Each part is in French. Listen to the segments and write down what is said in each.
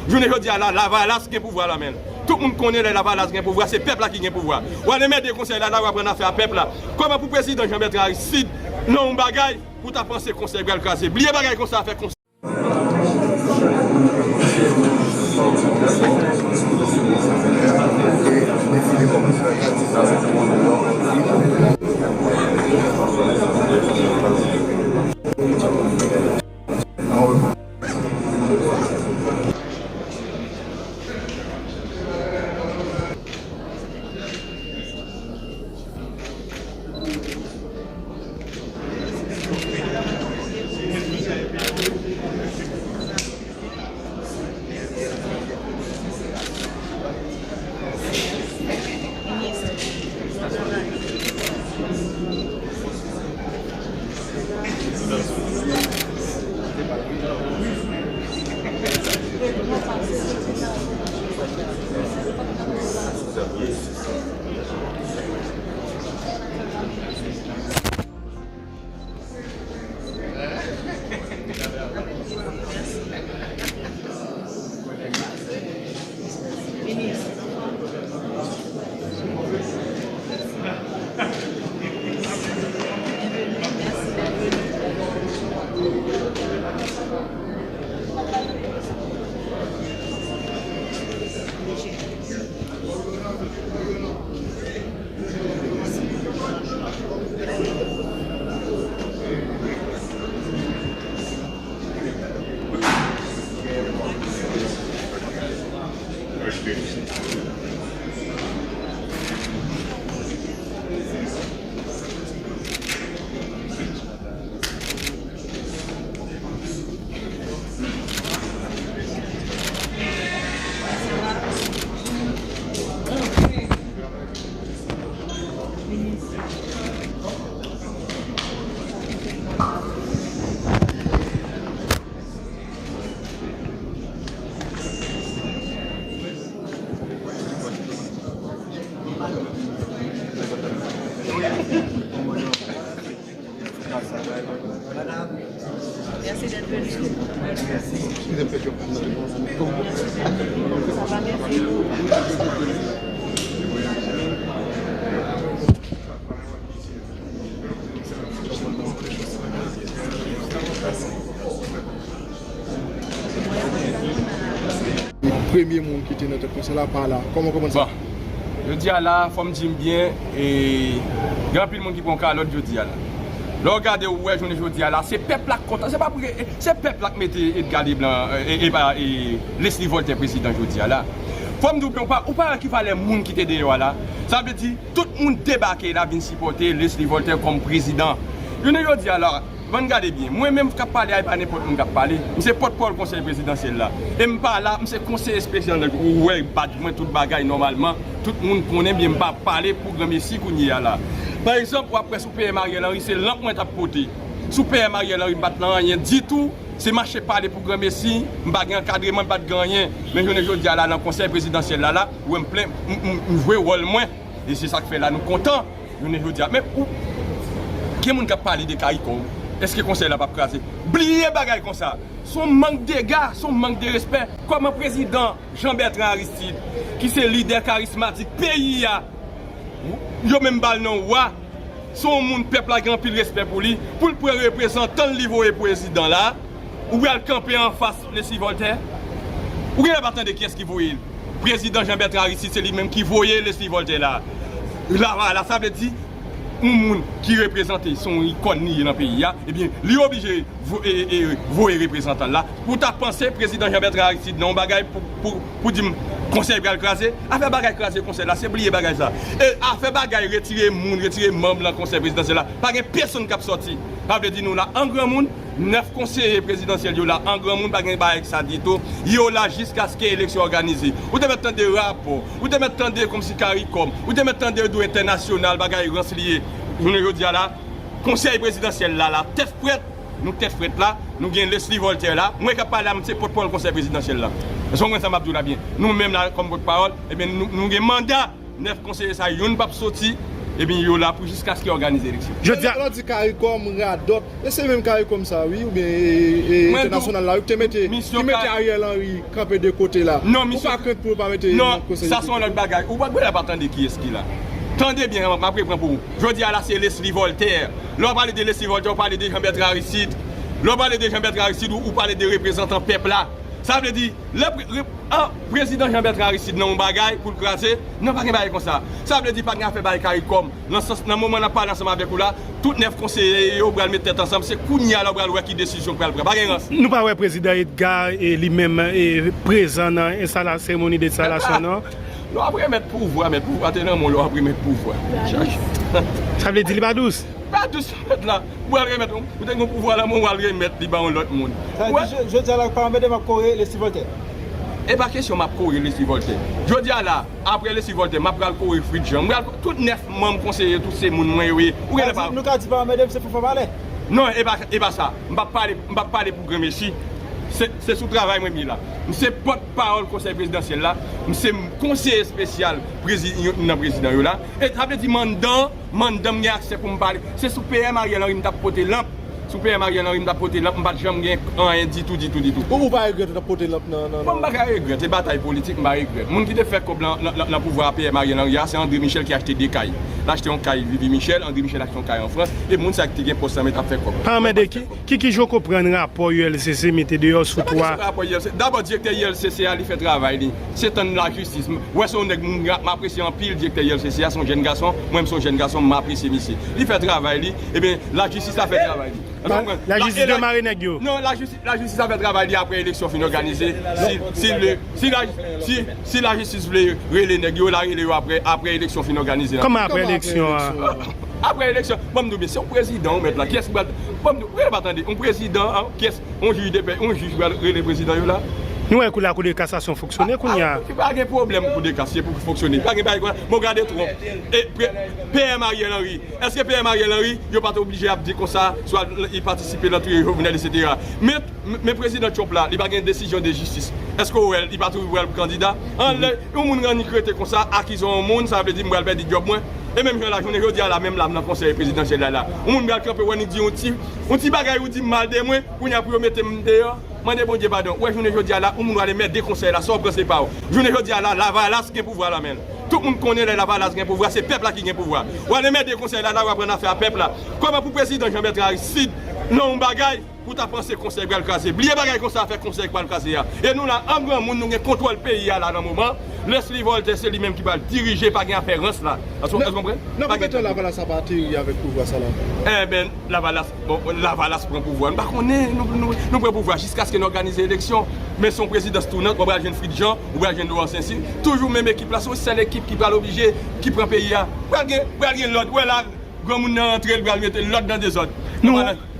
Je ne dis à la Valas qui est pouvoir là même. Tout le monde connaît la Valas qui est pouvoir, c'est le peuple là qui est pouvoir. On va mettre des conseils là, on va prendre affaire à peuple là. Comment pour le président Jean-Bertrand Aristide, non, on bagaille pour ta penser conseil va le casser. Oubliez bagaille comme ça, faire conseil. Merci d'être venu. Ça va, merci. Premier monde qui était notre conseil là par là. Comment ça? Je dis à la, il faut me dire bien, et il y a plus de monde qui prend calotte, je dis à la. Là, regardez où je dis à la, c'est le peuple qui compte, c'est pas pour c'est le peuple qui mette Edgar Blanc et Leslie Voltaire président, je dis à la. Il faut me dire, ou pas qu'il fallait les gens qui étaient dehors là. Ça veut dire, tout le monde débarqué là, vient supporter Leslie Voltaire comme président. Je ne dis alors, regardez bien, moi-même, je ne parle pas n'importe qui parler. Je suis porte-parole du conseil présidentiel là. Et je parle là, je suis conseiller spécial. Ouais, moi, tout bagaille normalement. Tout le monde connaît bien, je ne parler pour grand messie qu'on y a là. Par exemple, après, sous PM Ariel Henry, c'est lentement à côté. Sous PM Ariel Henry, je ne rien dit tout. C'est marché parler pour grand messie, je ne pas encadrement, je ne pas rien. Mais je ne dis là, dans le conseil présidentiel là, où je joue rôle moins. Et c'est ça qui fait là, nous contents. Je ne dis mais où? Qui est-ce qui a parlé de CARICOM? Est-ce que le conseil n'a pas crasé? Oubliez bagaille comme ça. Son manque de gars, son manque de respect. Comme un président Jean-Bertrand Aristide, qui est le leader charismatique pays, il a même bal non wa. Son monde peuple a grand pile respect pour lui. Pour le représentant le niveau et président là, ou il camper en face de Leslie Voltaire. Ou il a de qui est-ce qui voyait? Président Jean-Bertrand Aristide, c'est lui-même qui voyait Leslie Voltaire là. Là, ça veut dire. Un monde qui représente son icône dans le pays, eh bien, lui est obligé de voir les représentants là. Pour ta pensée, président Jean-Bertrand Aristide, non, bagaille pour dire conseil va le craser, a fait bagaille craser conseil là, c'est oublier bagaille ça. Et a fait bagaille retirer monde, retirer membre dans le conseil présidentiel là. Pas de personne qui a sorti. Ça veut dire nous là, en grand monde, 9 conseillers présidentiels là, en grand monde, pas de bagaille ça dit tout. Yo là jusqu'à ce que l'élection organisée. Vous devez attendre des rapports, vous devez attendre comme si CARICOM, vous devez attendre des international, bagaille rancelier. Je ne dis là, conseil présidentiel là, tête prête, nous tête prête là, nous gagnons Leslie Voltaire là, moi qui parle là, c'est pour le conseil présidentiel là. Parce que ça m'a bien. Nous-mêmes là, comme votre parole, eh bien, nous avons mandat, 9 conseillers, ça, ils ne pas sortir, et bien yo là pour jusqu'à ce qu'ils organisent l'élection. Je dis alors dit CARICOM Radot, et c'est même CARICOM ça oui ou bien international là qui mettait Ariel Henry campé de côté là. Non, mission pas que pour pas mettre non, ça sont notre bagage. Ou pas attendre qui est-ce qui là. Tendez bien, après pour vous. Je dis à la c'est Leslie Voltaire. Là on parle de Leslie Voltaire, on parle de Jean-Bertrand Aristide. Là on parle de Jean-Bertrand Aristide ou parle des représentants peuple là. Ça veut dire, le président Jean-Bertrand Aristide n'a pas de bagaille pour le craser, non pas de bagaille comme ça. Ça veut dire pas de faire bagaille CARICOM. Dans le moment où on parle ensemble avec vous là, tous 9 conseillers vont mettre tête ensemble, c'est Kounia là qui décision pour le prendre. Nous pas le président Edgar et lui-même est présent dans la cérémonie d'installation, non? Nous après mettre pouvoir, attendez mon après mettre pouvoir. Ça veut dire qu'il n'est pas douce. Pas douce là. Vous allez remettre, vous avez un pouvoir là, vous allez remettre dans l'autre monde. Je dis à la paramètre de ma Corée, les Voltaire. Et pas question de courir les Voltaire. Je dis à là, après les Voltaire, je vais courir Fridjan. Tous 9 membres conseillers, tous ces gens, oui. Nous avons dit paramètre, c'est pour faire parler. Non, et pas ça. Je ne vais pas parler pour grand messie. C'est sous travail moi là. C'est porte-parole conseil présidentiel là, c'est conseiller spécial président là. Et ça veut dire mandat m'y accès pour me parler. C'est sous PM Ariel Henry m'a porté lampe. Sous PM Ariel Henry m'a porté lampe, m'a jamais rien dit tout. Ou pas regretter de porter lampe non. Moi pas regretter bataille politique, pas regretter. Moun qui te fait comme la pouvoir PM Ariel Henry, c'est André Michel qui a acheté des cailles. Il a acheté un caille Vivi Michel, André Michel a acheté un caille en France et moun ça qui gagne poste mais t'a fait comme. Paramètre qui je comprendre rapport ULCC mettez dehors sous toi. D'abord directeur ULCC il fait travail, c'est la justice. Ouais son nèg m'apprécie en pile directeur ULCC, son jeune garçon, moi son jeune garçon m'apprécie ici. Il fait travail et bien la justice a fait travail. La justice de Marinegio. Non, la justice a fait travail après l'élection fin organisée. Si la justice voulait les négocier, la relève après l'élection fin organisée. Comment après l'élection? Après l'élection, c'est un président là. Qui est-ce attendez, un président, on juge le président là. Nous avons la Cour de cassation fonctionner qu'on y a. Il n'y a pas de problème pour de casser pour fonctionner. Pas de problème. Regardez trop. Et PM Ariel Henry, est-ce que PM Ariel Henry n'est pas obligé à dire comme ça, soit il participe dans tous les journaux, etc. Mais le président Trump là, il n'a pas une décision de justice. Est-ce qu'il n'est pas trouvé le candidat? On a une créé comme ça, acquisition au monde, ça veut dire qu'il va perdre du job moins. Et même la journée, je dis à la même lame dans le conseil présidentiel là. On va camper, on dit on dit bagaille, on dit mal de moi, on a pour mettre dehors. Mande bon Dieu pardon. Ouais, journée jodi à là, on va aller mettre des conseils là, sans penser pas. Journée jodi à là, la Valas qui pouvoir là même. Tout le monde connaît la Valas qui pouvoir, c'est peuple là qui a pouvoir. On va aller mettre des conseils là, on va prendre affaire peuple là. Comment pour président Jean-Bertrand Aristide, non bagaille pour ta penser conseil va le casser. Blier bagaille comme ça faire conseil va le casser. Et nous là, en grand monde nous contrôle le pays là dans le moment. Leslie Voltaire c'est lui-même qui va diriger par interférence là. Vous comprenez? Non, peut-être la Valas a parti avec pouvoir ça là. Eh ben la Valas prend pouvoir. Bah on est nous prend pouvoir jusqu'à ce qu'on organise l'élection. Mais son président tournant, on va jeune Fridjan, on va jeune Laurent Saint-Cyr, toujours même équipe là, c'est l'équipe qui va l'obliger, qui prend pays là. Regarde l'autre, voilà, grand monde entrer, il va mettre l'autre dans des autres.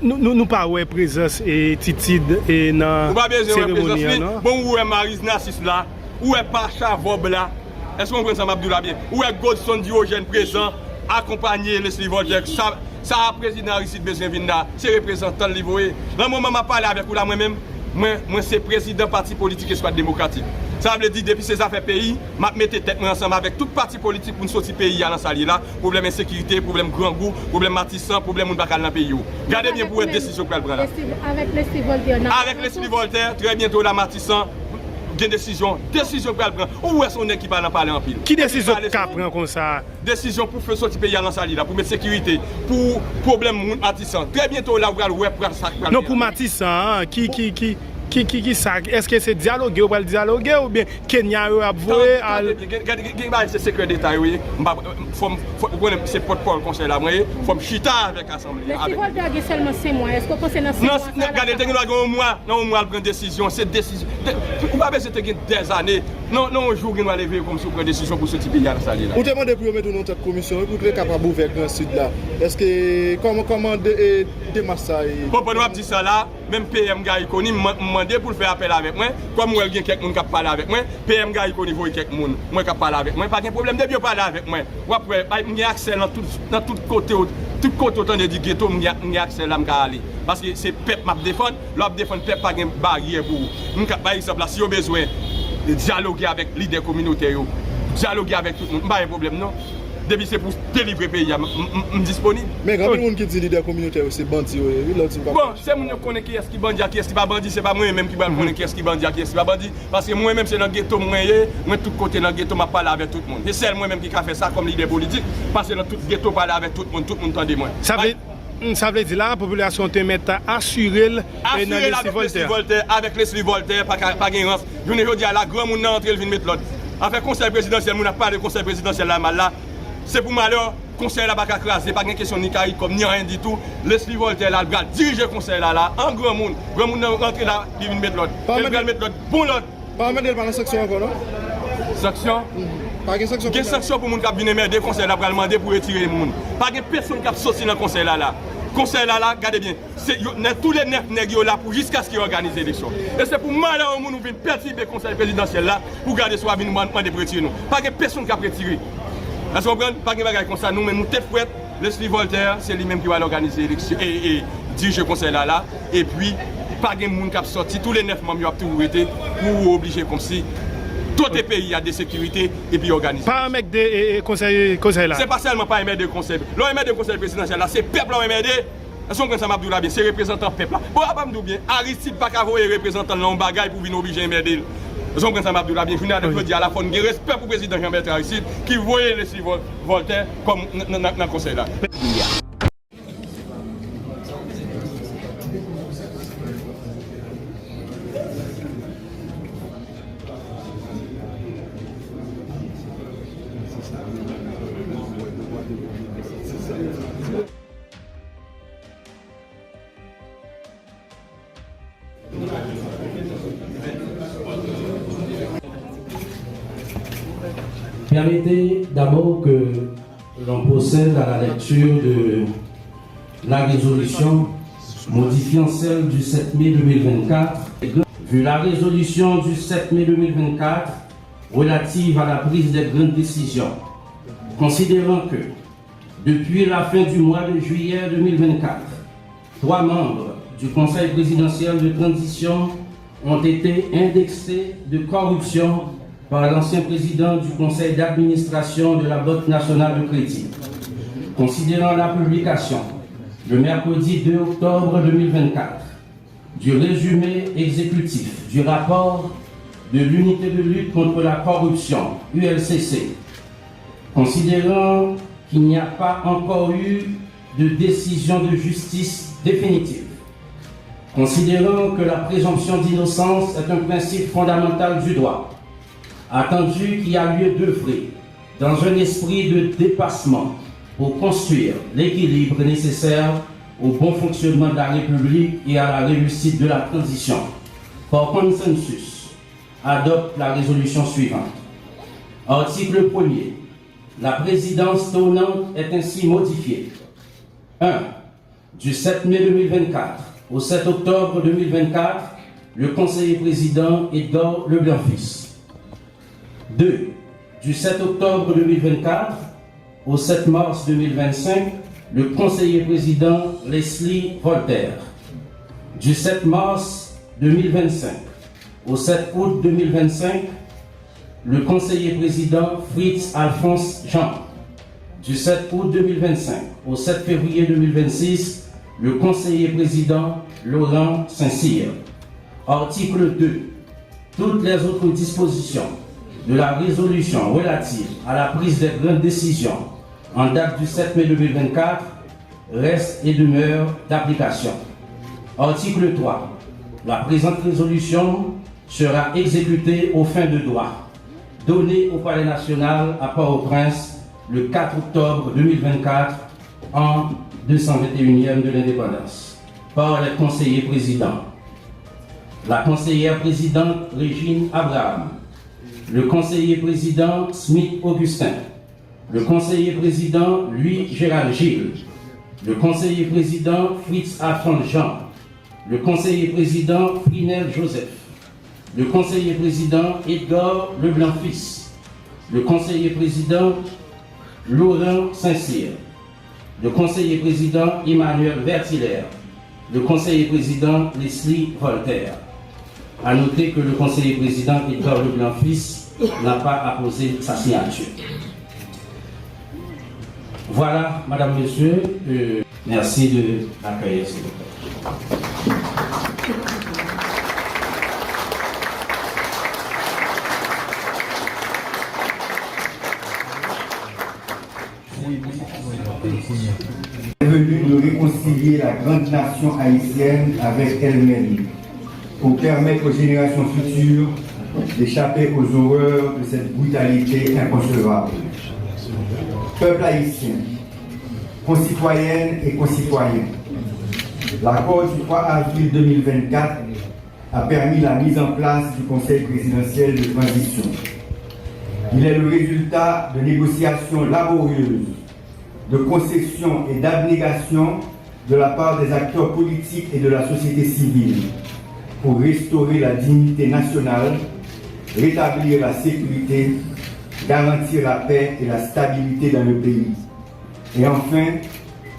Nous pas ouais présence et Titide et dans cérémonie non. Bon où est Maris Narcisse là, où est Pacha Vob là. Est-ce qu'on comprend ça Abdoulaye bien? Où est Godson Diogène présent accompagner Leslie Voltaire. Ça président Aristide besoin venir là, c'est représentant livré. Dans le moment où je parle avec vous là moi-même, moi c'est président parti politique et soit démocratique. Ça veut dire depuis ces affaires pays, je mets tête ensemble avec tout parti politique pour nous sortir pays à l'ensemble là, problème insécurité, problème grand goût, problème matissant, problème moun bakal dans le pays. Regardez bien pour une décision qu'elle prend là. Avec Leslie Voltaire. Avec Leslie Voltaire, très bientôt la matissant. Décision qu'elle prend. Où est son équipe à en parler en pile? Qui décision qu'elle prend comme ça? Décision pour faire sortir pays à l'ensemble là, pour mettre sécurité, pour problème matissant. Très bientôt là, vous allez voir ça. Non, pour matissant, qui ça? Est-ce que c'est dialoguer ou pas dialoguer ou bien Kenya a voué à. C'est secret d'État, oui. C'est porte-parole conseil là, il faut me chita avec l'Assemblée. Mais si vous avez seulement 5 mois, est-ce que vous pensez dans 6 mois? Non, regardez, un mois, prendre décision. C'est décision. Vous ne pouvez pas des années. Non, un jour, nous allons lever comme si vous prenez décision pour ce type de salle là. Vous demandez pour mettre dans cette commission pour être capable d'ouvrir dans le sud là. Est-ce que comment démarrer ça? Bon, pour nous dire ça là, même PM Gaïkoni m'a demandé pour faire appel avec moi. Comme moi, il y a quelqu'un qui parle avec moi, PM Gaïkoni voit quelqu'un qui parle avec moi. Pas de problème, de bien parler avec moi. Après, il y a accès dans tout côté. Tout côté autant de dire ghetto, il y a accès là à aller. Parce que c'est peuple qui défend, l'autre défend peuple pas de barrière pour vous. Par exemple, si vous avez besoin de dialoguer avec les leaders communautaires, dialoguer avec tout le monde, pas de problème non. depuis c'est pour délivrer le pays, disponible. Mais quand il y a qui dit leader communautaire, c'est bandit. Bon, c'est moi qui connais qui est-ce qui bandit, qui est-ce qui pas bandit, c'est pas moi-même qui connais qui est-ce qui bandit, qui est-ce qui pas bandit. Parce que moi-même, c'est dans le ghetto, moi, tout côté dans le ghetto, je parle avec tout le monde. C'est moi-même qui a fait ça comme leader politique, parce que dans tout le ghetto, je parle avec tout le monde entendait moi. Ça veut dire la population te met à assurer avec Leslie Voltaire, avec Leslie Voltaire, pas de rance. Je ne dis à la grand monde entre le vin mettre l'autre. Avec conseil présidentiel, on n'a pas de conseil présidentiel là, c'est pour malheur, conseil là pas crasé, pas de question ni caïd comme ni rien du tout. Leslie Voltaire là, il dirige le conseil là, en grand monde rentre là, il vient mettre l'autre. Il vient mettre l'autre, bon l'autre. Pas mettre dans la section encore, non? Section? Pas de sanction. Quelle sanction pour les gens qui viennent m'aider, le conseil là pour demander pour retirer les gens. Pas de personne qui a sorti dans le conseil là. Conseil là, regardez bien, tous les 9 nègres là pour jusqu'à ce qu'ils organisent l'élection. Et c'est pour malheur nous venir perturber le conseil présidentiel là pour garder soit venir demander pour retirer nous. Pas de personne qui a retiré. Est-ce que vous comprenez? Pas de bagaille comme ça, nous mais nous tête fouette, Leslie Voltaire, c'est lui-même qui va organiser l'élection et diriger le conseil là. Et puis, pas de monde qui a sorti, tous les 9 membres ont toujours été pour obliger comme si tout le pays a des sécurités et puis organisé. Pas un mec de conseil là. C'est pas seulement pas un maire de conseil. L'OMR de conseil présidentiel là, c'est peuple l'OMR. Est-ce qu'on ça Abdoula bien, c'est représentant peuple là. Bon, pas me bien, Aristide pas qu'à voir représentant dans bagaille pour venir obliger un maire de. Est-ce qu'on ça Abdoula bien, je dis à la fois un respect pour le président Jean-Bertrand Aristide qui voyait les Voltaire comme dans le conseil là. Permettez d'abord que l'on procède à la lecture de la résolution modifiant celle du 7 mai 2024. Vu la résolution du 7 mai 2024 relative à la prise des grandes décisions, considérant que depuis la fin du mois de juillet 2024, 3 membres du Conseil présidentiel de transition ont été indexés de corruption par l'ancien président du conseil d'administration de la Banque nationale de crédit. Considérant la publication, le mercredi 2 octobre 2024, du résumé exécutif du rapport de l'unité de lutte contre la corruption, ULCC, considérant qu'il n'y a pas encore eu de décision de justice définitive, considérant que la présomption d'innocence est un principe fondamental du droit, attendu qu'il y a lieu d'œuvrer dans un esprit de dépassement pour construire l'équilibre nécessaire au bon fonctionnement de la République et à la réussite de la transition, par consensus, adopte la résolution suivante. Article 1er. La présidence tournante est ainsi modifiée. 1. Du 7 mai 2024 au 7 octobre 2024, le conseiller président Edgar Leblanc-Fils. 2. Du 7 octobre 2024 au 7 mars 2025, le conseiller président Leslie Voltaire. Du 7 mars 2025 au 7 août 2025, le conseiller président Fritz Alphonse Jean. Du 7 août 2025 au 7 février 2026, le conseiller président Laurent Saint-Cyr. Article 2. Toutes les autres dispositions de la résolution relative à la prise des grandes décisions en date du 7 mai 2024 restent et demeurent d'application. Article 3. La présente résolution sera exécutée aux fins de droit, donnée au Palais national à Port-au-Prince le 4 octobre 2024 en 221e de l'indépendance par les conseillers présidents. La conseillère présidente Régine Abraham, le conseiller président Smith Augustin, le conseiller président Louis Gérald Gilles, le conseiller président Fritz Alphonse Jean, le conseiller président Frinel Joseph, le conseiller président Edgar Leblanc-Fils, le conseiller président Laurent Saint-Cyr, le conseiller président Emmanuel Vertilaire, le conseiller président Leslie Voltaire. À noter que le conseiller président Edgar Leblanc-Fils n'a pas apposé sa signature. Voilà, Madame, Monsieur, merci de l'accueillir, s'il vous plaît. est venu de réconcilier la grande nation haïtienne avec elle-même pour permettre aux générations futures d'échapper aux horreurs de cette brutalité inconcevable. Peuple haïtien, concitoyennes et concitoyens, l'accord du 3 avril 2024 a permis la mise en place du Conseil présidentiel de transition. Il est le résultat de négociations laborieuses, de concessions et d'abnégation de la part des acteurs politiques et de la société civile pour restaurer la dignité nationale, rétablir la sécurité, garantir la paix et la stabilité dans le pays. Et enfin,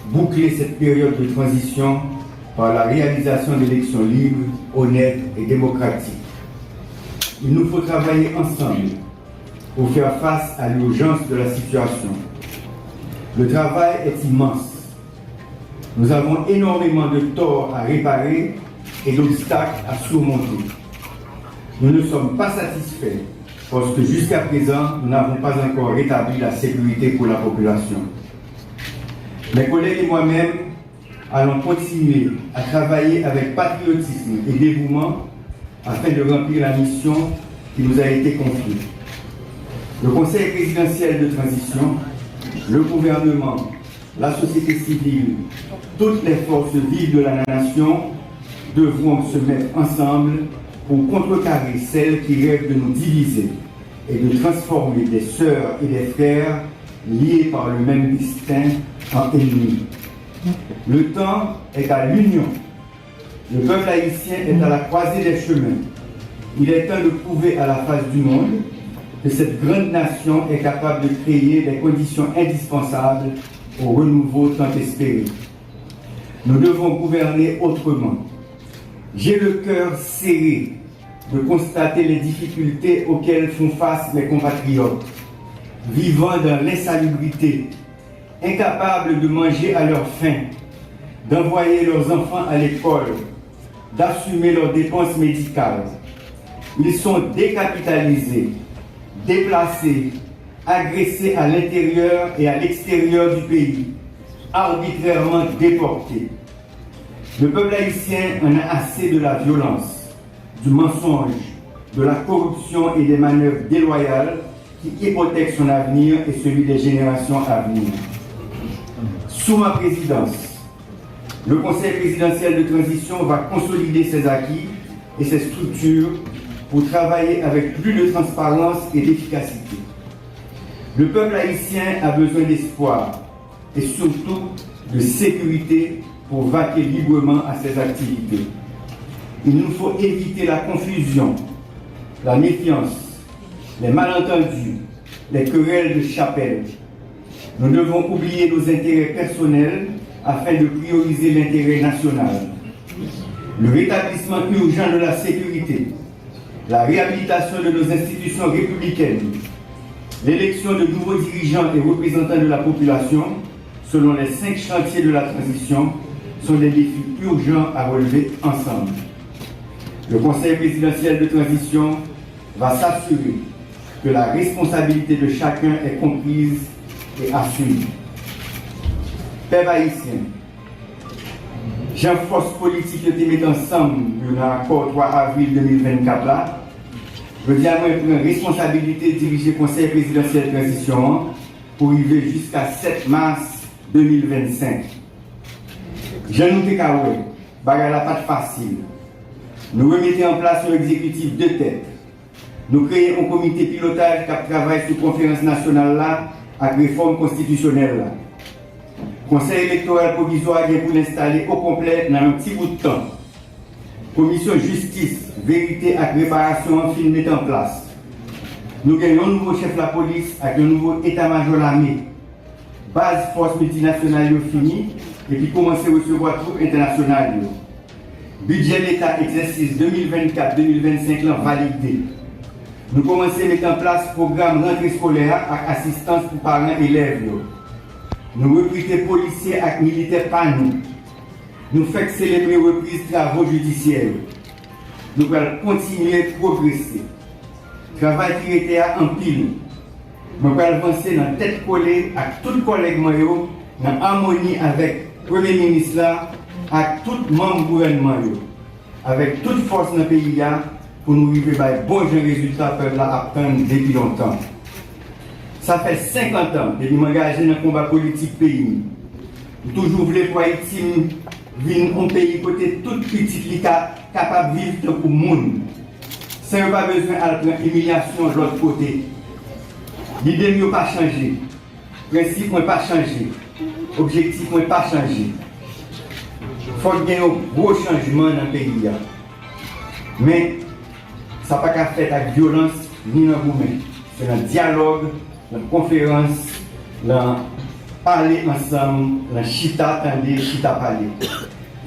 boucler cette période de transition par la réalisation d'élections libres, honnêtes et démocratiques. Il nous faut travailler ensemble pour faire face à l'urgence de la situation. Le travail est immense. Nous avons énormément de torts à réparer et d'obstacles à surmonter. Nous ne sommes pas satisfaits parce que jusqu'à présent, nous n'avons pas encore rétabli la sécurité pour la population. Mes collègues et moi-même allons continuer à travailler avec patriotisme et dévouement afin de remplir la mission qui nous a été confiée. Le Conseil présidentiel de transition, le gouvernement, la société civile, toutes les forces vives de la nation devront se mettre ensemble pour contrecarrer celles qui rêvent de nous diviser et de transformer des sœurs et des frères liés par le même destin en ennemis. Le temps est à l'union. Le peuple haïtien est à la croisée des chemins. Il est temps de prouver à la face du monde que cette grande nation est capable de créer les conditions indispensables au renouveau tant espéré. Nous devons gouverner autrement. J'ai le cœur serré de constater les difficultés auxquelles font face mes compatriotes, vivant dans l'insalubrité, incapables de manger à leur faim, d'envoyer leurs enfants à l'école, d'assumer leurs dépenses médicales. Ils sont décapitalisés, déplacés, agressés à l'intérieur et à l'extérieur du pays, arbitrairement déportés. Le peuple haïtien en a assez de la violence, du mensonge, de la corruption et des manœuvres déloyales qui hypothèquent son avenir et celui des générations à venir. Sous ma présidence, le Conseil présidentiel de transition va consolider ses acquis et ses structures pour travailler avec plus de transparence et d'efficacité. Le peuple haïtien a besoin d'espoir et surtout de sécurité pour vaquer librement à ses activités. Il nous faut éviter la confusion, la méfiance, les malentendus, les querelles de chapelle. Nous devons oublier nos intérêts personnels afin de prioriser l'intérêt national. Le rétablissement urgent de la sécurité, la réhabilitation de nos institutions républicaines, l'élection de nouveaux dirigeants et représentants de la population, selon les 5 chantiers de la transition, sont des défis urgents à relever ensemble. Le Conseil présidentiel de transition va s'assurer que la responsabilité de chacun est comprise et assumée. Peuple haïtien, j'en force politique que tu mets ensemble dans l'accord 3 avril 2024 là, je dis à moi prendre responsabilité de diriger le Conseil présidentiel de transition pour arriver jusqu'à 7 mars 2025. Jean nous Tekawé, bagarre la pas facile. Nous remettons en place un exécutif de tête. Nous créons un comité pilotage qui travaille sur la conférence nationale là, avec réforme constitutionnelle là. Conseil électoral provisoire vient pour l'installer au complet dans un petit bout de temps. Commission justice, vérité et réparation en fin de mettre en place. Nous gagnons un nouveau chef de la police avec un nouveau état-major de l'armée. Base force multinationale finie et puis commencer à recevoir troupes internationales. Budget l'État exercice 2024-2025 validé. Nous commençons à mettre en place le programme rentrée scolaire avec assistance pour parents et élèves. nous recruter policiers et militaires par nous. Nous faisons célébrer reprise travaux judiciaires. Nous allons continuer à progresser. Travail qui était en pile. Nous allons avancer dans la tête collée à tous les collègues dans harmonie avec le Premier ministre, avec tous les membres du gouvernement, avec toute force dans le pays pour nous arriver à de bons résultats que nous attendons depuis longtemps. Ça fait 50 ans que je m'engage dans le combat politique pays. Je toujours voulu pour Haïti vivre un pays côté tout petit capable de vivre pour le monde. Sans pas besoin de prendre humiliation de l'autre côté. L'idée n'a pas changé. Le principe n'a pas changé. L'objectif n'a pas changé. Il faut qu'il y ait un gros changement dans le pays. Mais ça n'a pas qu'à faire avec violence ni dans le mouvement. C'est dans le dialogue, dans la conférence, dans parler ensemble, dans chita, tendez, chita, parler. Il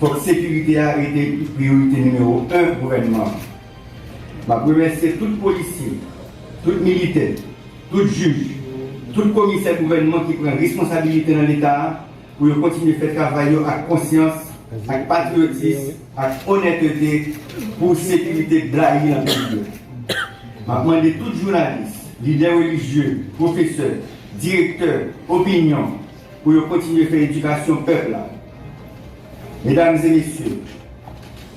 faut que la sécurité a été priorité numéro 1 du gouvernement. Je remercie tous les policiers, tous les militaires, tous les juges, tous les commissaires du gouvernement qui prennent responsabilité dans l'État pour continuer à faire travailler avec conscience, avec patriotisme, avec honnêteté pour la sécurité de la vie dans le pays. Je demande à tous les journalistes, leaders religieux, professeurs, directeurs, opinions, pour continuer à faire l'éducation peuple. Mesdames et messieurs,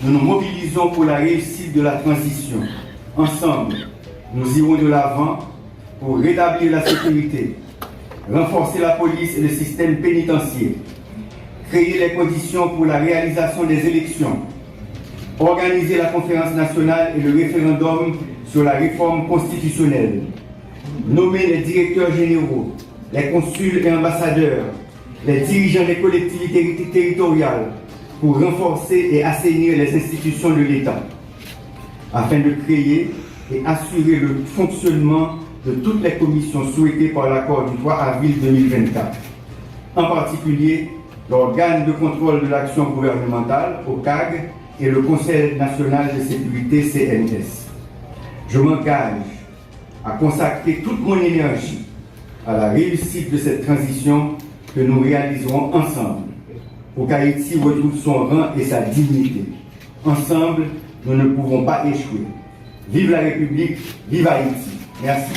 nous nous mobilisons pour la réussite de la transition. Ensemble, nous irons de l'avant pour rétablir la sécurité, renforcer la police et le système pénitentiaire, créer les conditions pour la réalisation des élections, organiser la conférence nationale et le référendum sur la réforme constitutionnelle, nommer les directeurs généraux, les consuls et ambassadeurs, les dirigeants des collectivités territoriales pour renforcer et assainir les institutions de l'État, afin de créer et assurer le fonctionnement de toutes les commissions souhaitées par l'accord du 3 avril 2024, en particulier l'organe de contrôle de l'action gouvernementale, au CAG, et le Conseil national de sécurité, CNS. Je m'engage à consacrer toute mon énergie à la réussite de cette transition que nous réaliserons ensemble, pour qu'Haïti retrouve son rang et sa dignité. Ensemble, nous ne pouvons pas échouer. Vive la République, vive Haïti. Merci.